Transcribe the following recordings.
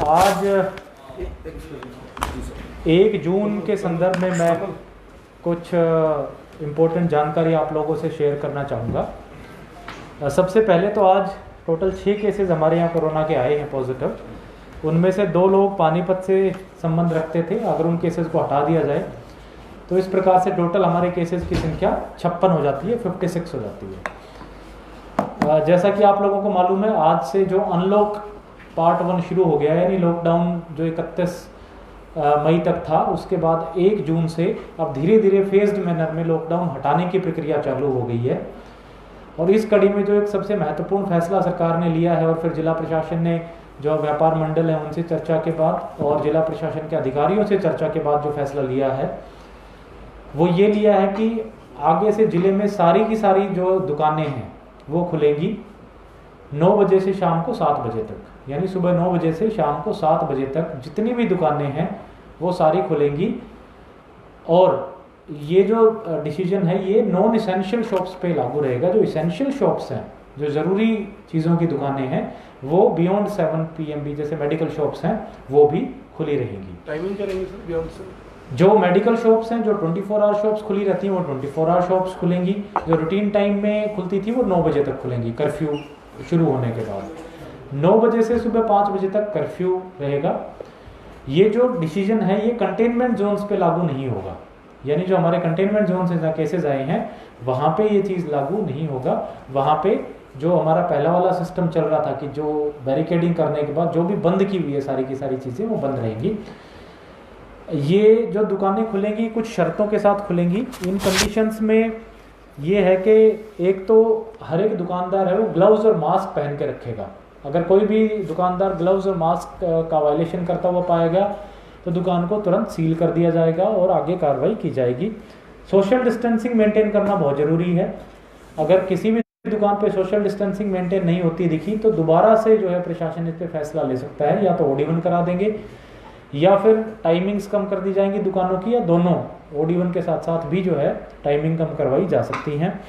आज 1 जून के संदर्भ में मैं कुछ इम्पोर्टेंट जानकारी आप लोगों से शेयर करना चाहूँगा। सबसे पहले तो आज टोटल 6 केसेस हमारे यहाँ कोरोना के आए हैं पॉजिटिव। उनमें से 2 लोग पानीपत से संबंध रखते थे। अगर उन केसेस को हटा दिया जाए तो इस प्रकार से टोटल हमारे केसेस की संख्या 56 हो जाती है, 56 हो जाती है। जैसा कि आप लोगों को मालूम है, आज से जो अनलॉक पार्ट 1 शुरू हो गया है, यानी लॉकडाउन जो 31 मई तक था, उसके बाद 1 जून से अब धीरे धीरे फेज्ड मैनर में लॉकडाउन हटाने की प्रक्रिया चालू हो गई है। और इस कड़ी में जो एक सबसे महत्वपूर्ण फैसला सरकार ने लिया है और फिर जिला प्रशासन ने जो व्यापार मंडल है उनसे चर्चा के बाद और जिला प्रशासन के अधिकारियों से चर्चा के बाद जो फैसला लिया है वो ये लिया है कि आगे से जिले में सारी की सारी जो दुकानें हैं वो खुलेंगी 9 बजे से शाम को 7 बजे तक, यानी सुबह 9 बजे से शाम को 7 बजे तक जितनी भी दुकानें हैं वो सारी खुलेंगी। और ये जो डिसीजन है ये नॉन इसेंशियल शॉप्स पे लागू रहेगा। जो इसेंशियल शॉप्स हैं, जो ज़रूरी चीज़ों की दुकानें हैं, वो बियॉन्ड 7 PM भी जैसे मेडिकल शॉप्स हैं वो भी खुली रहेंगी। टाइमिंग क्या रहेंगी सर बियॉन्ड से? जो मेडिकल शॉप्स हैं, जो 24 आवर शॉप्स खुली रहती हैं वो 24 आवर शॉप्स खुलेंगी। जो रूटीन टाइम में खुलती थी वो 9 बजे तक खुलेंगी, कर्फ्यू शुरू होने के बाद। 9 बजे से सुबह 5 बजे तक कर्फ्यू रहेगा। ये जो डिसीजन है ये कंटेनमेंट जोन्स पे लागू नहीं होगा, यानी जो हमारे कंटेनमेंट जोन से केसेस आए हैं वहाँ पे ये चीज़ लागू नहीं होगा। वहाँ पे जो हमारा पहला वाला सिस्टम चल रहा था कि जो बैरिकेडिंग करने के बाद जो भी बंद की हुई है सारी की सारी चीज़ें वो बंद रहेंगी। ये जो दुकानें खुलेंगी कुछ शर्तों के साथ खुलेंगी। इन कंडीशंस में ये है कि एक तो हर एक दुकानदार है वो ग्लव्स और मास्क पहन के रखेगा। अगर कोई भी दुकानदार ग्लव्स और मास्क का वायलेशन करता हुआ पाया गया तो दुकान को तुरंत सील कर दिया जाएगा और आगे कार्रवाई की जाएगी। सोशल डिस्टेंसिंग मेंटेन करना बहुत ज़रूरी है। अगर किसी भी दुकान पे सोशल डिस्टेंसिंग मेंटेन नहीं होती दिखी तो दोबारा से जो है प्रशासन इस पे फैसला ले सकता है, या तो OD1 करा देंगे या फिर टाइमिंग्स कम कर दी जाएंगी दुकानों की, या दोनों OD1 के साथ साथ भी जो है टाइमिंग कम करवाई जा सकती हैं।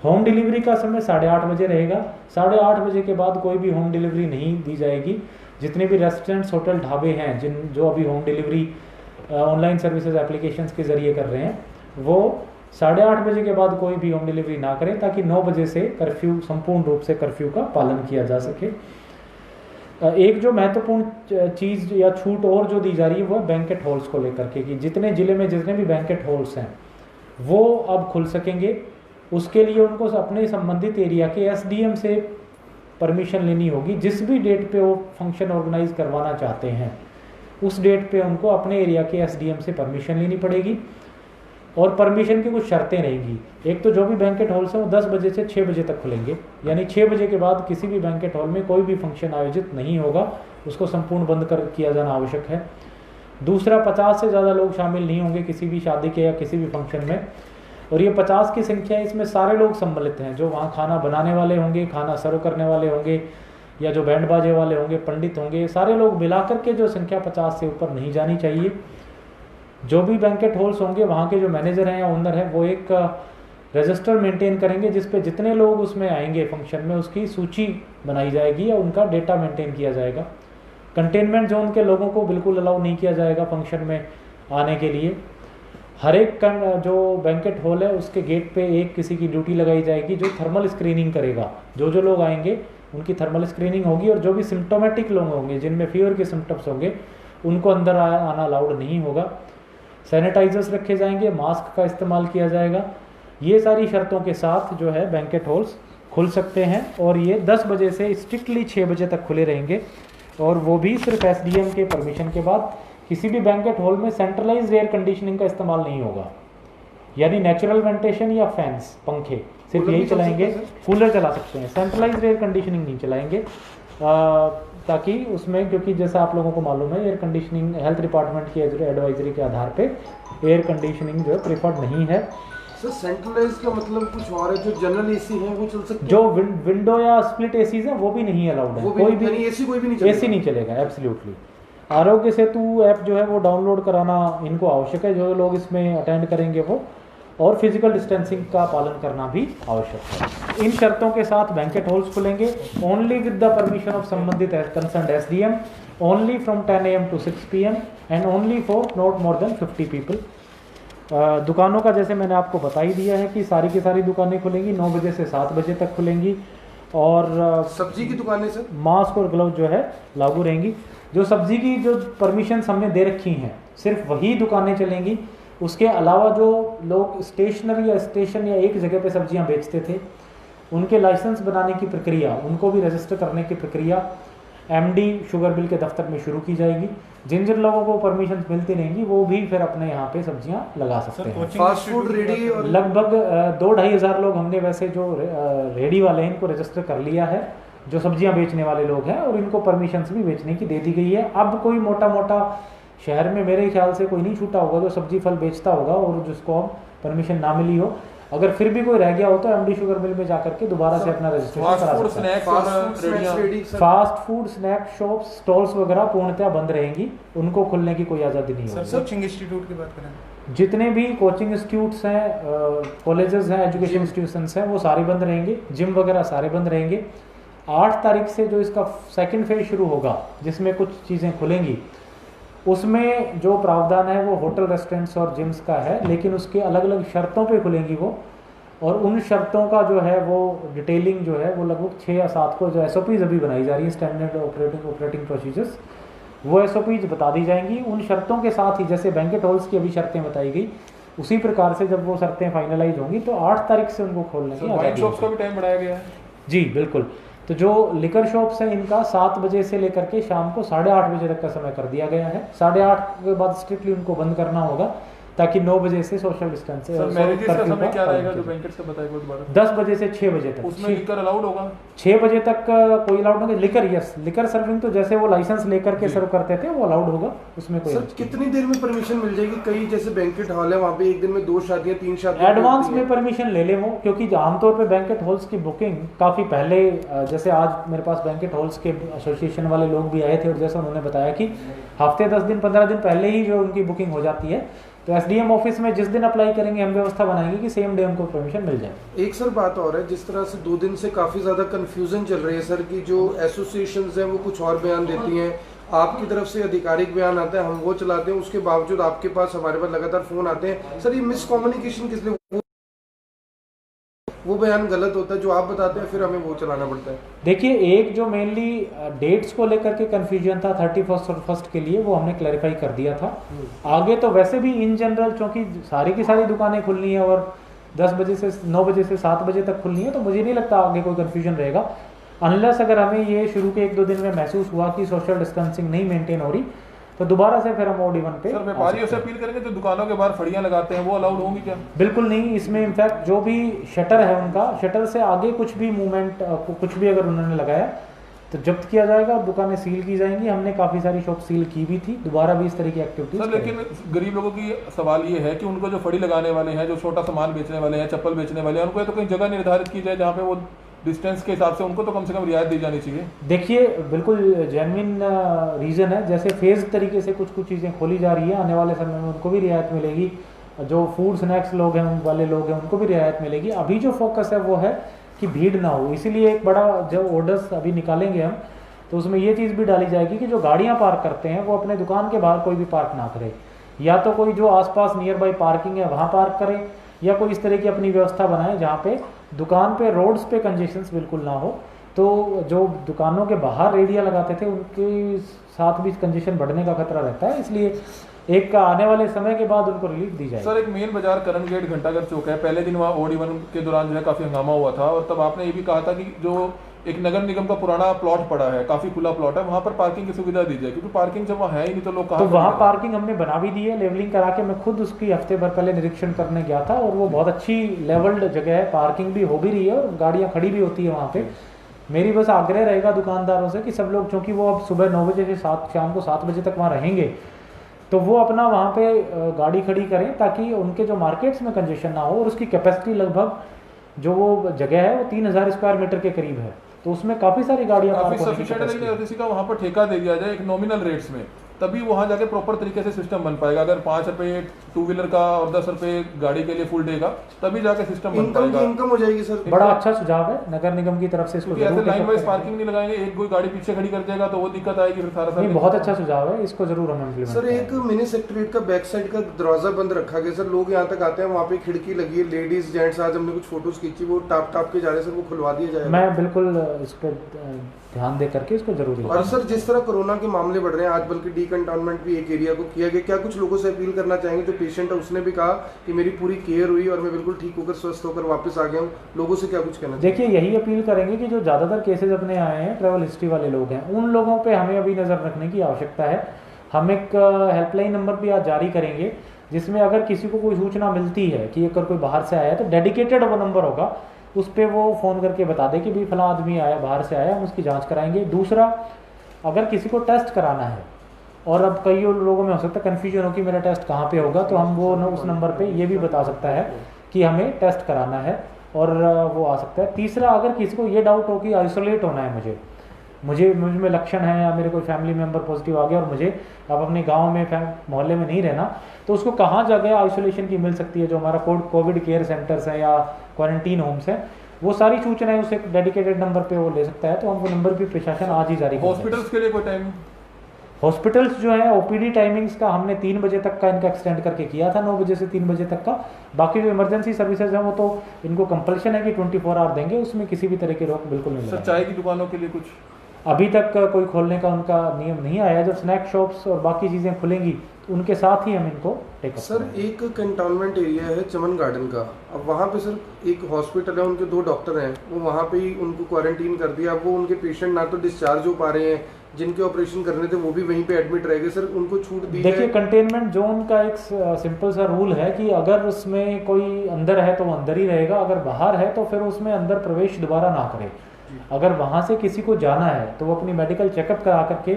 होम डिलीवरी का समय 8:30 बजे रहेगा। 8:30 बजे के बाद कोई भी होम डिलीवरी नहीं दी जाएगी। जितने भी रेस्टोरेंट्स, होटल, ढाबे हैं जो अभी home delivery online services applications के ज़रिए कर रहे हैं, वो 8:30 बजे के बाद कोई भी होम डिलीवरी ना करें, ताकि 9 बजे से कर्फ्यू, संपूर्ण रूप से कर्फ्यू का पालन किया जा सके। एक जो महत्वपूर्ण चीज़ या छूट और जो दी जा रही है वो बैंकेट हॉल्स को लेकर के, कि जितने ज़िले में जितने भी बैंकेट हॉल्स हैं वो अब खुल सकेंगे। उसके लिए उनको अपने संबंधित एरिया के SDM से परमिशन लेनी होगी। जिस भी डेट पे वो फंक्शन ऑर्गेनाइज करवाना चाहते हैं उस डेट पे उनको अपने एरिया के SDM से परमिशन लेनी पड़ेगी। और परमिशन की कुछ शर्तें रहेंगी। एक तो जो भी बैंकेट हॉल्स हैं वो 10 बजे से 6 बजे तक खुलेंगे, यानी 6 बजे के बाद किसी भी बैंकेट हॉल में कोई भी फंक्शन आयोजित नहीं होगा, उसको संपूर्ण बंद कर किया जाना आवश्यक है। दूसरा, 50 से ज़्यादा लोग शामिल नहीं होंगे किसी भी शादी के या किसी भी फंक्शन में। और ये 50 की संख्या, इसमें सारे लोग सम्मिलित हैं, जो वहाँ खाना बनाने वाले होंगे, खाना सर्व करने वाले होंगे, या जो बैंड बाजे वाले होंगे, पंडित होंगे, सारे लोग मिलाकर के जो संख्या 50 से ऊपर नहीं जानी चाहिए। जो भी बैंकेट हॉल्स होंगे वहाँ के जो मैनेजर हैं या ओनर हैं वो एक रजिस्टर मेंटेन करेंगे जिस पे जितने लोग उसमें आएंगे फंक्शन में उसकी सूची बनाई जाएगी या उनका डेटा मेंटेन किया जाएगा। कंटेनमेंट जोन के लोगों को बिल्कुल अलाउ नहीं किया जाएगा फंक्शन में आने के लिए। हर एक जो बैंकेट हॉल है उसके गेट पे एक किसी की ड्यूटी लगाई जाएगी जो थर्मल स्क्रीनिंग करेगा। जो लोग आएंगे उनकी थर्मल स्क्रीनिंग होगी, और जो भी सिम्टोमेटिक लोग होंगे जिनमें फीवर के सिम्टम्स होंगे उनको अंदर आना अलाउड नहीं होगा। सैनिटाइजर्स रखे जाएंगे, मास्क का इस्तेमाल किया जाएगा। ये सारी शर्तों के साथ जो है बैंकेट हॉल्स खुल सकते हैं, और ये 10 बजे से स्ट्रिक्टली 6 बजे तक खुले रहेंगे, और वो भी सिर्फ SDM के परमिशन के बाद। किसी भी बैंकेट हॉल में सेंट्रलाइज्ड एयर कंडीशनिंग का इस्तेमाल नहीं होगा, यानी नेचुरल वेंटिलेशन या फैंस, पंखे सिर्फ यही चलाएंगे। कूलर चला सकते हैं, सेंट्रलाइज्ड एयर कंडीशनिंग नहीं चलाएंगे, ताकि उसमें, क्योंकि जैसा आप लोगों को मालूम है एयर कंडीशनिंग हेल्थ डिपार्टमेंट की एडवाइजरी के आधार पे एयर कंडीशनिंग जो है प्रेफर्ड नहीं है। सर सेंट्रलाइज का मतलब कुछ और है, जो जनरल AC है वो चल सकते हैं, जो विंडो या स्प्लिट ACs हैं वो भी नहीं अलाउड है। कोई भी AC कोई भी नहीं चलेगा। AC नहीं चलेगा, एब्सोल्युटली। आरोग्य सेतु ऐप जो है वो डाउनलोड कराना इनको आवश्यक है, जो लोग इसमें अटेंड करेंगे वो। और फिजिकल डिस्टेंसिंग का पालन करना भी आवश्यक है। इन शर्तों के साथ बैंकेट हॉल्स खुलेंगे only with the permission of संबंधित concerned SDM, only from 10 AM to 6 PM and only for not more than 50 people. दुकानों का जैसे मैंने आपको बता ही दिया है कि सारी की सारी दुकानें खुलेंगी 9 बजे से 7 बजे तक खुलेंगी, और सब्जी की दुकानें सर? मास्क और ग्लव जो है लागू रहेंगी। जो सब्जी की जो परमिशन हमने दे रखी हैं सिर्फ वही दुकानें चलेंगी। उसके अलावा जो लोग स्टेशनरी या स्टेशन या एक जगह पे सब्जियां बेचते थे उनके लाइसेंस बनाने की प्रक्रिया, उनको भी रजिस्टर करने की प्रक्रिया एमडी शुगर मिल के दफ्तर में शुरू की जाएगी। जिन जिन लोगों को परमिशन मिलती रहेंगी वो भी फिर अपने यहाँ पे सब्जियां लगा सकते हैं। फास्ट फूड रेडी और लगभग 2-2.5 हज़ार लोग हमने वैसे जो रेडी वाले हैं इनको रजिस्टर कर लिया है, जो सब्जियां बेचने वाले लोग हैं, और इनको परमिशन भी बेचने की दे दी गई है। अब कोई मोटा मोटा शहर में मेरे ख्याल से कोई नहीं छूटा होगा जो सब्जी फल बेचता होगा और जिसको परमिशन ना मिली हो। अगर फिर भी कोई रह गया हो तो एमडी शुगर मिल में जाकर के दोबारा से अपना रजिस्ट्रेशन करा सकता है। Fast food snack shop stalls वगैरह पूर्णतः बंद रहेंगी, उनको खुलने की कोई आज़ादी नहीं होगी। कोचिंग इंस्टीट्यूट की बात करें, जितने भी कोचिंग इंस्टीट्यूट्स हैं, कॉलेजेस हैं, एजुकेशन इंस्टीट्यूशंस हैं, वो सारे बंद रहेंगे। जिम वगैरह सारे बंद रहेंगे। 8 तारीख से जो इसका सेकंड फेज शुरू होगा जिसमें कुछ चीज़ें खुलेंगी, उसमें जो प्रावधान है वो होटल रेस्टोरेंट्स और जिम्स का है, लेकिन उसके अलग अलग शर्तों पे खुलेंगी वो, और उन शर्तों का जो है वो डिटेलिंग जो है वो लगभग 6 या 7 को जो SOPs अभी बनाई जा रही है, स्टैंडर्ड ऑपरेटिंग प्रोसीजर्स, वो SOPs बता दी जाएंगी। उन शर्तों के साथ ही जैसे बैंकेट हॉल्स की अभी शर्तें बताई गई, उसी प्रकार से जब वो शर्तें फाइनलाइज होंगी तो 8 तारीख से उनको खोलने की आज़ादी शॉप्स का भी टाइम बढ़ाया गया है। जी बिल्कुल। तो जो लिकर शॉप्स हैं इनका 7 बजे से लेकर के शाम को 8:30 बजे तक का समय कर दिया गया है। 8:30 के बाद स्ट्रिक्टली उनको बंद करना होगा ताकि 9 बजे से सोशल डिस्टेंस से मैरिजेस का समय क्या रहेगा जो बैंकेट से बताया दोबारा? 10 बजे से 6 बजे तक। उसमें लिकर अलाउड होगा? 6 बजे तक कोई अलाउड नहीं। लिकर यस, लिकर सर्विंग तो जैसे वो लाइसेंस लेकर के सर्व करते थे वो अलाउड होगा, उसमें कोई। सर कितनी देर में परमिशन मिल जाएगी? कई जैसे बैंकेट हॉल है वहाँ पे एक दिन में 2 शादियाँ 3 शादियाँ एडवांस में परमिशन ले ले वो, क्योंकि आमतौर पे बैंकेट हॉल्स की बुकिंग काफ़ी पहले, जैसे आज मेरे पास बैंकेट हॉल्स के एसोसिएशन वाले लोग भी आए थे और जैसा उन्होंने बताया कि हफ्ते 10 दिन 15 दिन पहले ही जो उनकी बुकिंग हो जाती है। तो एसडीएम ऑफिस में जिस दिन अप्लाई करेंगे हम व्यवस्था बनाएंगे कि सेम डे उनको परमिशन मिल जाए। एक सर बात और है, जिस तरह से 2 दिन से काफ़ी ज़्यादा कंफ्यूजन चल रही है सर कि जो एसोसिएशंस हैं वो कुछ और बयान देती हैं, आपकी तरफ से आधिकारिक बयान आता है, हम वो चलाते हैं, उसके बावजूद आपके पास हमारे पास लगातार फ़ोन आते हैं। सर ये मिसकम्युनिकेशन किस लिए? वो बयान गलत होता है जो आप बताते हैं, फिर हमें वो चलाना पड़ता है। देखिए, एक जो मेनली डेट्स को लेकर के कन्फ्यूजन था 31st और 1st के लिए, वो हमने क्लैरिफाई कर दिया था। आगे तो वैसे भी इन जनरल चूँकि सारी की सारी दुकानें खुलनी है और 10 बजे से 9 बजे से 7 बजे तक खुलनी है, तो मुझे नहीं लगता आगे कोई कन्फ्यूजन रहेगा, अनलेस अगर हमें ये शुरू के 1-2 दिन में महसूस हुआ कि सोशल डिस्टेंसिंग नहीं मेंटेन हो रही तो दोबारा से फिर हम OD1 पे। सर व्यापारियों से अपील करेंगे जो दुकानों के बाहर फड़ियां लगाते हैं वो अलाउड होंगी क्या? बिल्कुल नहीं। इसमें इनफैक्ट जो भी शटर है उनका, शटर से आगे कुछ भी मूवमेंट कुछ भी अगर उन्होंने लगाया तो जब्त किया जाएगा और दुकानें सील की जाएंगी। हमने काफ़ी सारी शॉप सील की भी थी, दोबारा भी इस तरह की एक्टिविटीज। सर लेकिन गरीब लोगों की सवाल ये है कि उनको जो फड़ी लगाने वाले हैं, जो छोटा सामान बेचने वाले हैं, चप्पल बेचने वाले हैं, उनको तो कहीं जगह निर्धारित की जाए जहाँ पे वो डिस्टेंस के हिसाब से उनको तो कम से कम रियायत दी जानी चाहिए। देखिए बिल्कुल जेन्युइन रीज़न है, जैसे फेज तरीके से कुछ चीज़ें खोली जा रही है, आने वाले समय में उनको भी रियायत मिलेगी। जो फूड स्नैक्स लोग हैं उन वाले लोग हैं उनको भी रियायत मिलेगी। अभी जो फोकस है वो है कि भीड़ ना हो, इसीलिए एक बड़ा जो ऑर्डर्स अभी निकालेंगे हम तो उसमें ये चीज़ भी डाली जाएगी कि जो गाड़ियाँ पार्क करते हैं वो अपने दुकान के बाहर कोई भी पार्क ना करे, या तो कोई जो आसपास नियर बाई पार्किंग है वहाँ पार्क करें, या कोई इस तरह की अपनी व्यवस्था बनाएं जहाँ पे दुकान पे रोड्स पे कंजेशंस बिल्कुल ना हो। तो जो दुकानों के बाहर रेडिया लगाते थे उनके साथ भी कंजेशन बढ़ने का खतरा रहता है, इसलिए एक आने वाले समय के बाद उनको रिलीफ दी जाए। सर एक मेन बाजार करण गेट घंटाघर चौक है, पहले दिन वहाँ OD1 के दौरान जो है काफ़ी हंगामा हुआ था और तब आपने ये भी कहा था कि जो एक नगर निगम का पुराना प्लॉट पड़ा है, काफी खुला प्लॉट है, वहाँ पर पार्किंग की सुविधा दी जाए, क्योंकि पार्किंग जब वहाँ है ही नहीं तो लोग कहाँ। तो वहाँ पार्किंग हमने बना भी दी है, लेवलिंग करा के। मैं खुद उसकी हफ्ते भर पहले निरीक्षण करने गया था और वो बहुत अच्छी लेवल्ड जगह है, पार्किंग भी हो भी रही है और गाड़ियाँ खड़ी भी होती है वहाँ पे। मेरी बस आग्रह रहेगा दुकानदारों से कि सब लोग, चूँकि वो अब सुबह 9 बजे से शाम को 7 बजे तक वहाँ रहेंगे, तो वो अपना वहाँ पे गाड़ी खड़ी करें ताकि उनके जो मार्केट्स में कंजेशन ना हो। और उसकी कैपेसिटी लगभग जो वो जगह है वो 3000 स्क्वायर मीटर के करीब है, तो उसमें काफ़ी सारी गाड़ियाँ काफी सफिशिएंट है। किसी का वहाँ पर ठेका दे दिया जाए एक नॉमिनल रेट्स में, तभी वहाँ जाके प्रॉपर तरीके से सिस्टम बन पाएगा। अगर 5 रुपये टू व्हीलर का और 10 रुपये गाड़ी के लिए फुल डे का, तभी जाके सिस्टम बन इनकम पाएगा। की इनकम हो जाएगी सर। बड़ा अच्छा सुझाव है नगर निगम की तरफ से, इसको क्योंकि ऐसे जरूर line wise take up parking नहीं लगाएंगे, एक कोई गाड़ी पीछे खड़ी कर देगा तो वो दिक्कत आएगी फिर सारा करें। नहीं, बहुत अच्छा सुझाव है, इसको जरूर हम इम्प्लीमेंट सर एक मिनी सेक्रेटरीट का बैक साइड का दरवाजा बंद रखा गया सर, लोग यहाँ तक आते हैं, वहाँ पे खिड़की लगी है, लेडीज जेंट्स, आज हमने कुछ फोटोज खींची, वो टाप के जा रहे हैं सर, वो खुलवा दिया जाएगा। मैं बिल्कुल इस पर ध्यान दे करके इसको जरूर। और सर जिस तरह कोरोना के मामले बढ़ रहे हैं आज, बल्कि डीकंटाउनमेंट भी एक एरिया को किया गया, क्या कुछ लोगों से अपील करना चाहेंगे? जो पेशेंट है उसने भी कहा कि मेरी पूरी केयर हुई और मैं बिल्कुल ठीक होकर स्वस्थ होकर वापस आ गया हूँ, लोगों से क्या कुछ कहना चाहिए? देखिए, यही अपील करेंगे कि जो ज़्यादातर केसेस अपने आए हैं ट्रैवल हिस्ट्री वाले लोग हैं, उन लोगों पे हमें अभी नज़र रखने की आवश्यकता है। हम एक हेल्पलाइन नंबर भी आज जारी करेंगे, जिसमें अगर किसी को कोई सूचना मिलती है कि अगर कोई बाहर से आया है तो डेडिकेटेड वो नंबर होगा, उस पर वो फ़ोन करके बता दे कि भाई फला आदमी आया, बाहर से आया, हम उसकी जांच कराएंगे। दूसरा, अगर किसी को टेस्ट कराना है और अब कई लोगों में हो सकता है कन्फ्यूजन हो कि मेरा टेस्ट कहाँ पे होगा, तो हम वो उस नंबर पे ये भी बता सकता है कि हमें टेस्ट कराना है और वो आ सकता है। तीसरा, अगर किसी को ये डाउट हो कि आइसोलेट होना है, मुझे में लक्षण है या मेरे कोई फैमिली मेम्बर पॉजिटिव आ गया और मुझे अब अपने गांव में मोहल्ले में नहीं रहना, तो उसको कहाँ जगह आइसोलेशन की मिल सकती है, जो हमारा कोविड केयर सेंटर्स है या क्वारंटीन होम्स हैं, वो सारी सूचनाएं उस एक डेडिकेटेड नंबर पे वो ले सकता है। तो हम वो नंबर भी प्रशासन आज ही जारी कर देगा। हॉस्पिटल्स के लिए कोई टाइम? हॉस्पिटल्स जो है ओपीडी टाइमिंग्स का हमने 3 बजे तक का इनका एक्सटेंड करके किया था, 9 बजे से 3 बजे तक का। बाकी जो इमरजेंसी सर्विसेज हैं वो तो इनको कंपल्शन है कि 24 आवर देंगे, उसमें किसी भी तरह की रोक बिल्कुल नहीं सर है। चाय की दुकानों के लिए कुछ? अभी तक कोई खोलने का उनका नियम नहीं आया। जब स्नैक शॉप्स और बाकी चीज़ें खुलेंगी उनके साथ ही हम इनको टेक अप सर करेंगे। एक कंटोनमेंट एरिया है चमन गार्डन का, अब वहाँ पे सर एक हॉस्पिटल है, उनके 2 डॉक्टर हैं, वो वहाँ पे ही उनको क्वारंटीन कर दिया। अब वो उनके पेशेंट ना तो डिस्चार्ज हो पा रहे हैं, जिनके ऑपरेशन करने थे वो भी वहीं पे एडमिट रह गए, सर उनको छूट दी देखिए, है। कंटेनमेंट जोन का एक सिंपल सा रूल है कि अगर उसमें कोई अंदर है तो वो अंदर ही रहेगा, अगर बाहर है तो फिर उसमें अंदर प्रवेश दोबारा ना करे। अगर वहाँ से किसी को जाना है तो वो अपनी मेडिकल चेकअप करा करके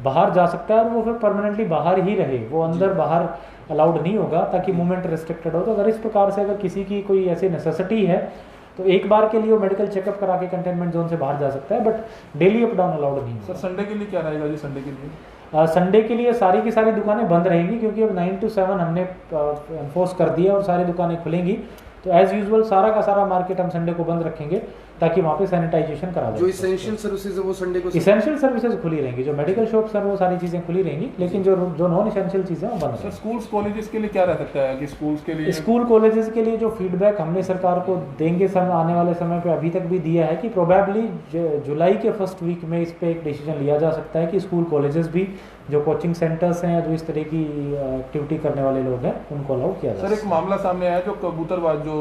बाहर जा सकता है और वो फिर परमानेंटली बाहर ही रहे, वो अंदर बाहर अलाउड नहीं होगा, ताकि मूवमेंट रिस्ट्रिक्टेड हो। तो अगर इस प्रकार से अगर किसी की कोई ऐसी नेसेसिटी है तो एक बार के लिए वो मेडिकल चेकअप करा के कंटेनमेंट जोन से बाहर जा सकता है, but daily up down allowed नहीं सर है। संडे के लिए क्या रहेगा जी? संडे के लिए संडे के लिए सारी की सारी दुकानें बंद रहेंगी, क्योंकि अब 9 to 7 हमने एनफोर्स कर दिया और सारी दुकानें खुलेंगी। तो एज यूजुअल सारा का सारा मार्केट हम संडे को बंद रखेंगे, ताकि वहाँ पे सैनिटाइजेशन करा जो जाए। इसेंशियल सर्विसेज है वो संडे को इसेंशियल सर्विसेज खुली रहेंगी, जो मेडिकल शॉप्स हैं वो सारी चीज़ें खुली रहेंगी, लेकिन जो नॉन इसेंशियल चीज़ें वो बंद सर रहेंगी। स्कूल्स कॉलेजेस के लिए क्या रह सकता है कि स्कूल्स के लिए? स्कूल कॉलेजेस के लिए जो फीडबैक हमने सरकार को देंगे आने वाले समय पे अभी तक भी दिया है कि प्रोबेबली जुलाई के फर्स्ट वीक में इस पे एक डिसीजन लिया जा सकता है कि स्कूल कॉलेजेस भी, जो कोचिंग सेंटर्स हैं, जो इस तरह की एक्टिविटी करने वाले लोग हैं, उनको अलाउ किया जाए। सर एक मामला सामने आया जो कबूतरबाज जो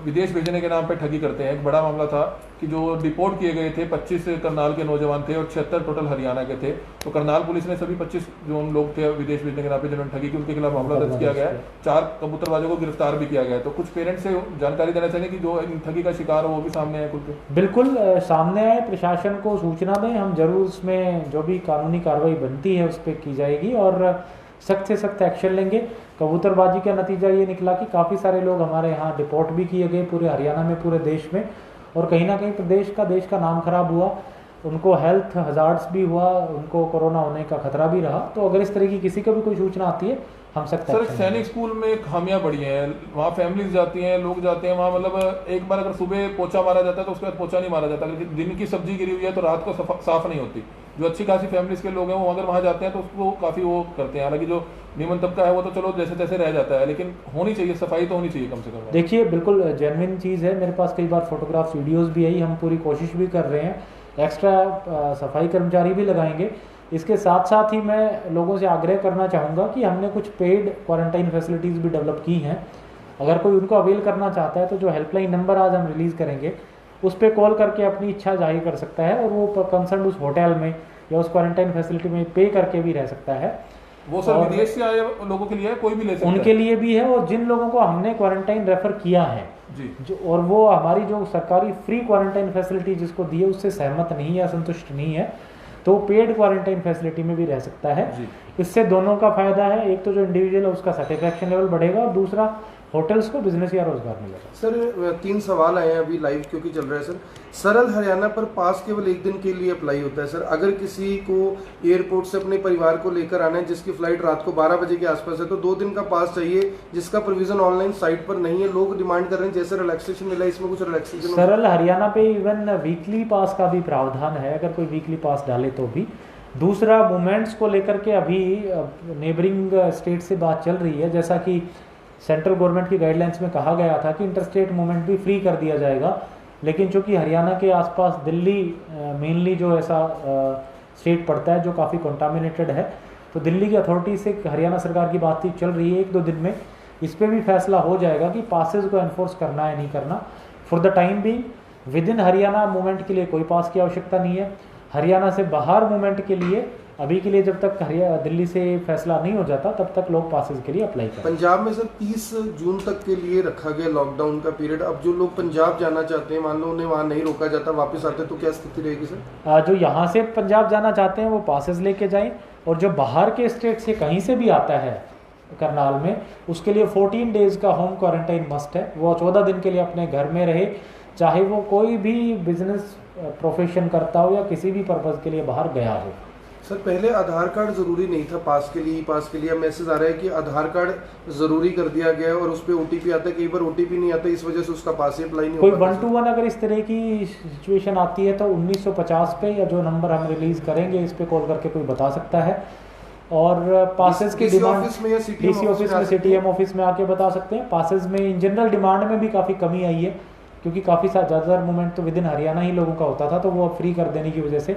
विदेश भेजने के नाम पे ठगी करते हैं। एक बड़ा मामला था कि जो डिपोर्ट किए गए थे 25 करनाल के नौजवान थे और 76 टोटल हरियाणा के थे। तो करनाल पुलिस ने सभी 25 जो उन लोग थे विदेश भेजने के नाम पे जिन्होंने ठगी की, उनके खिलाफ मामला दर्ज किया गया है। 4 कबूतरबाजों को गिरफ्तार भी किया गया है। तो कुछ पेरेंट्स से जानकारी देना चाहिए कि जो इन ठगी का शिकार हो वो भी सामने आए खुल के। बिल्कुल सामने आए, प्रशासन को सूचना दें, हम जरूर उसमें जो भी कानूनी कार्रवाई बनती है उस पर की जाएगी और सख्त से सख्त एक्शन लेंगे। कबूतरबाजी का नतीजा ये निकला कि काफ़ी सारे लोग हमारे यहाँ डिपोर्ट भी किए गए, पूरे हरियाणा में, पूरे देश में, और कहीं ना कहीं देश का नाम खराब हुआ, उनको हेल्थ हजार्ड्स भी हुआ, उनको कोरोना होने का खतरा भी रहा। तो अगर इस तरह की किसी को भी कोई सूचना आती है, हम सख्त सर एक्शन सैनिक स्कूल में खामियां बड़ी हैं, वहाँ फैमिलीज जाती हैं, लोग जाते हैं वहाँ, मतलब एक बार अगर सुबह पोछा मारा जाता है तो उसके बाद पोछा नहीं मारा जाता, लेकिन दिन की सब्जी गिरी हुई है तो रात को साफ नहीं होती। जो अच्छी खासी फैमिलीज के लोग हैं वो अगर वहाँ जाते हैं तो उसको काफ़ी वो करते हैं। हालांकि जो नियमन तबका है वो तो चलो जैसे तैसे रह जाता है, लेकिन होनी चाहिए, सफाई तो होनी चाहिए कम से कम। देखिए, बिल्कुल जेन्युइन चीज़ है, मेरे पास कई बार फोटोग्राफ्स वीडियोस भी आई, हम पूरी कोशिश भी कर रहे हैं, एक्स्ट्रा सफाई कर्मचारी भी लगाएंगे। इसके साथ साथ ही मैं लोगों से आग्रह करना चाहूँगा कि हमने कुछ पेड क्वारंटाइन फैसिलिटीज़ भी डेवलप की हैं। अगर कोई उनको अवेल करना चाहता है तो जो हेल्पलाइन नंबर आज हम रिलीज़ करेंगे उस पर कॉल करके अपनी इच्छा जाहिर कर सकता है और वो कंसर्न उस होटल में या उस क्वारंटाइन फैसिलिटी में पे करके भी रह सकता है। वो सर विदेश से आए लोगों के लिए कोई भी ले सकता है? उनके लिए भी है, और जिन लोगों को हमने क्वारंटाइन रेफर किया है जी, जो, और वो हमारी जो सरकारी फ्री क्वारंटाइन फैसिलिटी जिसको दी है उससे सहमत नहीं या संतुष्ट नहीं है, तो पेड क्वारंटाइन फैसिलिटी में भी रह सकता है। इससे दोनों का फायदा है, एक तो जो इंडिविजुअल है उसका सेटिस्फैक्शन लेवल बढ़ेगा और दूसरा होटल्स को बिजनेस या रोजगार मिलेगा। सर 3 सवाल आए हैं अभी लाइव क्योंकि चल रहा है सर। सरल हरियाणा पर पास केवल 1 दिन के लिए अप्लाई होता है सर। अगर किसी को एयरपोर्ट से अपने परिवार को लेकर आना है जिसकी फ्लाइट रात को 12 बजे के आसपास है तो 2 दिन का पास चाहिए, जिसका प्रोविजन ऑनलाइन साइट पर नहीं है। लोग डिमांड कर रहे हैं जैसे रिलैक्सेशन मिला, इसमें कुछ रिलैक्सेशन। सरल हरियाणा पे इवन वीकली पास का भी प्रावधान है, अगर कोई वीकली पास डाले तो भी। दूसरा, मूवमेंट्स को लेकर के अभी नेबरिंग स्टेट से बात चल रही है, जैसा कि सेंट्रल गवर्नमेंट की गाइडलाइंस में कहा गया था कि इंटरस्टेट मूवमेंट भी फ्री कर दिया जाएगा, लेकिन चूंकि हरियाणा के आसपास दिल्ली मेनली जो ऐसा स्टेट पड़ता है जो काफ़ी कंटामिनेटेड है, तो दिल्ली की अथॉरिटी से हरियाणा सरकार की बातचीत चल रही है। 1-2 दिन में इस पर भी फैसला हो जाएगा कि पासेज को एनफोर्स करना है नहीं करना। फॉर द टाइम भी विद इन हरियाणा मूवमेंट के लिए कोई पास की आवश्यकता नहीं है। हरियाणा से बाहर मूवमेंट के लिए अभी के लिए जब तक दिल्ली से फैसला नहीं हो जाता तब तक लोग पासेज के लिए अप्लाई करें। पंजाब में सर 30 जून तक के लिए रखा गया लॉकडाउन का पीरियड। अब जो लोग पंजाब जाना चाहते हैं, मान लो उन्हें वहाँ नहीं रोका जाता, वापस आते तो क्या स्थिति रहेगी सर? जो यहाँ से पंजाब जाना चाहते हैं वो पासेज लेके जाएं, और जो बाहर के स्टेट से कहीं से भी आता है करनाल में, उसके लिए 14 डेज का होम क्वारंटाइन मस्ट है। वो 14 दिन के लिए अपने घर में रहे, चाहे वो कोई भी बिजनेस प्रोफेशन करता हो या किसी भी पर्पज़ के लिए बाहर गया हो। सर पहले आधार कार्ड जरूरी नहीं था पास के लिए, पास के लिए मैसेज आ रहा है कि आधार कार्ड जरूरी कर दिया गया है और उस पर ओटीपी आता है। कई बार ओटीपी नहीं आता, इस वजह से उसका पास ही अप्लाई नहीं कोई होता। 1-to-1 अगर इस तरह की सिचुएशन आती है तो 1950 पे या जो नंबर हम रिलीज करेंगे इस पे कॉल करके कोई बता सकता है। और पासेस की डिमांड ऑफिस में या डीसी ऑफिस में, सीटीएम ऑफिस में आके बता सकते हैं। पासेस में इन जनरल डिमांड में भी काफ़ी कमी आई है, क्योंकि काफ़ी ज़्यादातर मूवमेंट तो विद इन हरियाणा ही लोगों का होता था, तो वो फ्री कर देने की वजह से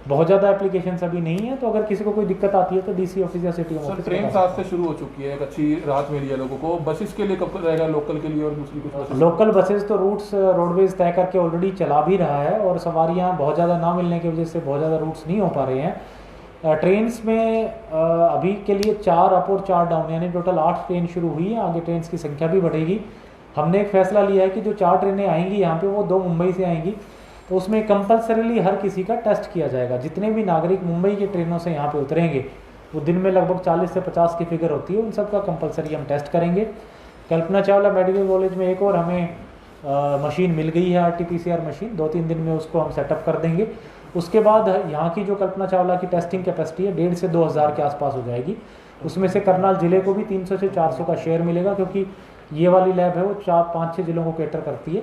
बहुत ज़्यादा एप्लीकेशंस अभी नहीं है। तो अगर किसी को कोई दिक्कत आती है तो डीसी ऑफिस या सीटीएम ऑफिस। ट्रेन आज से शुरू हो चुकी है, एक अच्छी राहत मिली है लोगों को। बसेस के लिए कब रहेगा लोकल के लिए और दूसरी कुछ? लोकल बसेस तो रूट्स रोडवेज तय करके ऑलरेडी चला भी रहा है, और सवारियाँ बहुत ज़्यादा ना मिलने की वजह से बहुत ज़्यादा रूट्स नहीं हो पा रहे हैं। ट्रेन्स में अभी के लिए 4 अप और 4 डाउन, यानी टोटल 8 ट्रेन शुरू हुई है। आगे ट्रेन की संख्या भी बढ़ेगी। हमने एक फैसला लिया है कि जो 4 ट्रेनें आएंगी यहाँ पे वो 2 मुंबई से आएंगी, तो उसमें कंपलसरीली हर किसी का टेस्ट किया जाएगा। जितने भी नागरिक मुंबई की ट्रेनों से यहाँ पे उतरेंगे, वो दिन में लगभग 40 से 50 की फिगर होती है, उन सब का कंपलसरी हम टेस्ट करेंगे। कल्पना चावला मेडिकल कॉलेज में एक और हमें मशीन मिल गई है, RT-PCR मशीन। 2-3 दिन में उसको हम सेटअप कर देंगे। उसके बाद यहाँ की जो कल्पना चावला की टेस्टिंग कैपेसिटी है 1,500 से 2,000 के आसपास हो जाएगी। उसमें से करनाल जिले को भी 300 से 400 का शेयर मिलेगा, क्योंकि ये वाली लैब है वो 4-5-6 जिलों को कैटर करती है।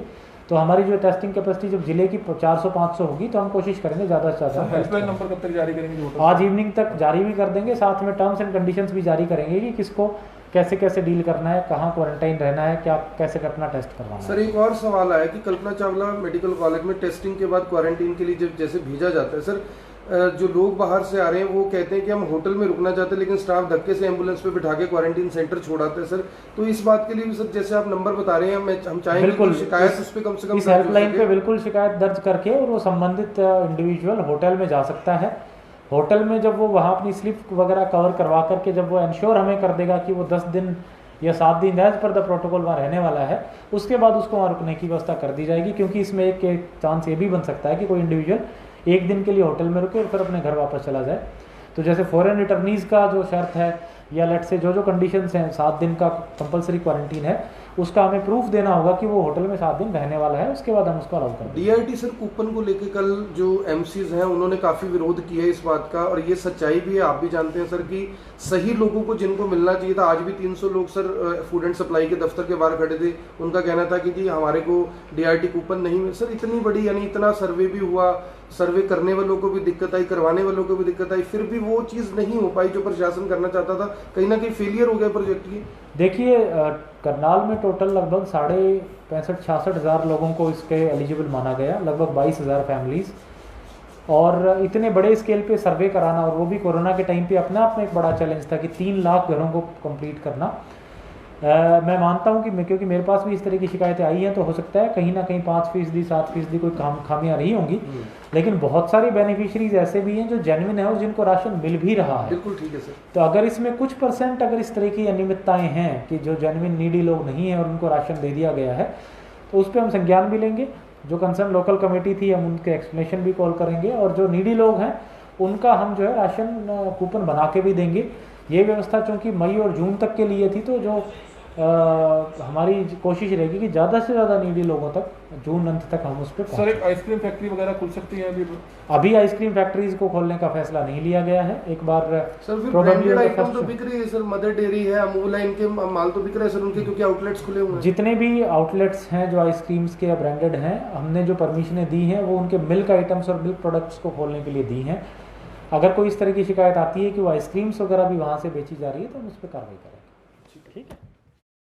तो हमारी जो टेस्टिंग कैपेसिटी जब जिले की 400-500 होगी तो हम कोशिश करेंगे ज़्यादा से ज़्यादा। हेल्पलाइन नंबर कब तक जारी करेंगे? आज इवनिंग तक जारी भी कर देंगे, साथ में टर्म्स एंड कंडीशंस भी जारी करेंगे कि किसको कैसे कैसे डील करना है, कहाँ क्वारंटाइन रहना है, क्या कैसे अपना टेस्ट करवाना है। सर एक और सवाल आया कि कल्पना चावला मेडिकल कॉलेज में टेस्टिंग के बाद क्वारंटीन के लिए जब जैसे भेजा जाता है सर, जो लोग बाहर से आ रहे हैं वो कहते हैं कि हम होटल में रुकना चाहते हैं, लेकिन स्टाफ धक्के से एम्बुलेंस पे बिठा के क्वारंटीन सेंटर छोड़ाते हैं सर। तो इस बात के लिए भी सर जैसे आप नंबर बता रहे हैं, हम चाहेंगे कि शिकायत उस पर कम से कम इस हेल्पलाइन पे बिल्कुल शिकायत दर्ज करके और वो संबंधित इंडिविजुअल होटल में जा सकता है। होटल में जब वो वहाँ अपनी स्लिप वगैरह कवर करवा करके जब वो इंश्योर हमें कर देगा कि वो 10 दिन या 7 दिन एज पर द प्रोटोकॉल वहाँ रहने वाला है, उसके बाद उसको वहाँ रुकने की व्यवस्था कर दी जाएगी। क्योंकि इसमें एक चांस ये भी बन सकता है कि कोई इंडिविजुअल 1 दिन के लिए होटल में रुके और फिर अपने घर वापस चला जाए। तो जैसे फॉरेन रिटर्नीज का जो शर्त है, या लेट से जो कंडीशंस हैं, 7 दिन का कंपलसरी क्वारंटीन है, उसका हमें प्रूफ देना होगा कि वो होटल में 7 दिन रहने वाला है, उसके बाद हम उसको अलाउ करेंगे। DRT सर कूपन को लेके कल जो MCs हैं उन्होंने काफ़ी विरोध किया है इस बात का, और ये सच्चाई भी है, आप भी जानते हैं सर कि सही लोगों को जिनको मिलना चाहिए था, आज भी 300 लोग सर फूड एंड सप्लाई के दफ्तर के बाहर खड़े थे। उनका कहना था कि जी हमारे को DRT कूपन नहीं मिले। सर इतनी बड़ी, यानी इतना सर्वे भी हुआ, सर्वे करने वालों को भी दिक्कत आई, करवाने वालों को भी दिक्कत आई, फिर भी वो चीज़ नहीं हो पाई जो प्रशासन करना चाहता था। कहीं ना कहीं फेलियर हो गया प्रोजेक्ट की। देखिए, करनाल में टोटल लगभग 65,000-66,000 हज़ार लोगों को इसके एलिजिबल माना गया, लगभग 22,000 फैमिलीज़। और इतने बड़े स्केल पे सर्वे कराना, और वो भी कोरोना के टाइम पे, अपने आप में एक बड़ा चैलेंज था कि 3 लाख घरों को कंप्लीट करना। मैं मानता हूँ कि क्योंकि मेरे पास भी इस तरह की शिकायतें आई हैं, तो हो सकता है कहीं ना कहीं 5%, 7% कोई खामियां रही होंगी, लेकिन बहुत सारे बेनिफिशरीज ऐसे भी हैं जो जेन्युइन है और जिनको राशन मिल भी रहा है। बिल्कुल ठीक है सर। तो अगर इसमें कुछ % अगर इस तरह की अनियमितताएं हैं कि जो जेन्युइन नीडी लोग नहीं हैं और उनको राशन दे दिया गया है, तो उस पर हम संज्ञान भी लेंगे। जो कंसर्न लोकल कमेटी थी, हम उनके एक्सप्लेनेशन भी कॉल करेंगे, और जो नीडी लोग हैं उनका हम जो है राशन कूपन बना के भी देंगे। ये व्यवस्था चूँकि मई और जून तक के लिए थी, तो जो हमारी कोशिश रहेगी कि ज़्यादा से ज़्यादा नीडी लोगों तक जून अंत तक हम उस पर सर एक आइसक्रीम फैक्ट्री वगैरह खुल सकती है अभी आइसक्रीम फैक्ट्रीज को खोलने का फैसला नहीं लिया गया है। एक बार सर फिर probably branded on the item first- तो बिक रही है सर, मदर डेयरी है, अमूल है, इनके माल तो बिक रहे हैं सर उनके, क्योंकि आउटलेट्स खुले हुए हैं। जितने भी आउटलेट्स हैं जो आइसक्रीम्स के या ब्रांडेड हैं, हमने जो परमिशनें दी हैं वो उनके मिल्क आइटम्स और मिल्क प्रोडक्ट्स को खोलने के लिए दी हैं। अगर कोई इस तरह की शिकायत आती है कि वो आइसक्रीम्स वगैरह भी वहाँ से बेची जा रही है तो हम उस पर कार्रवाई करेंगे। ठीक है।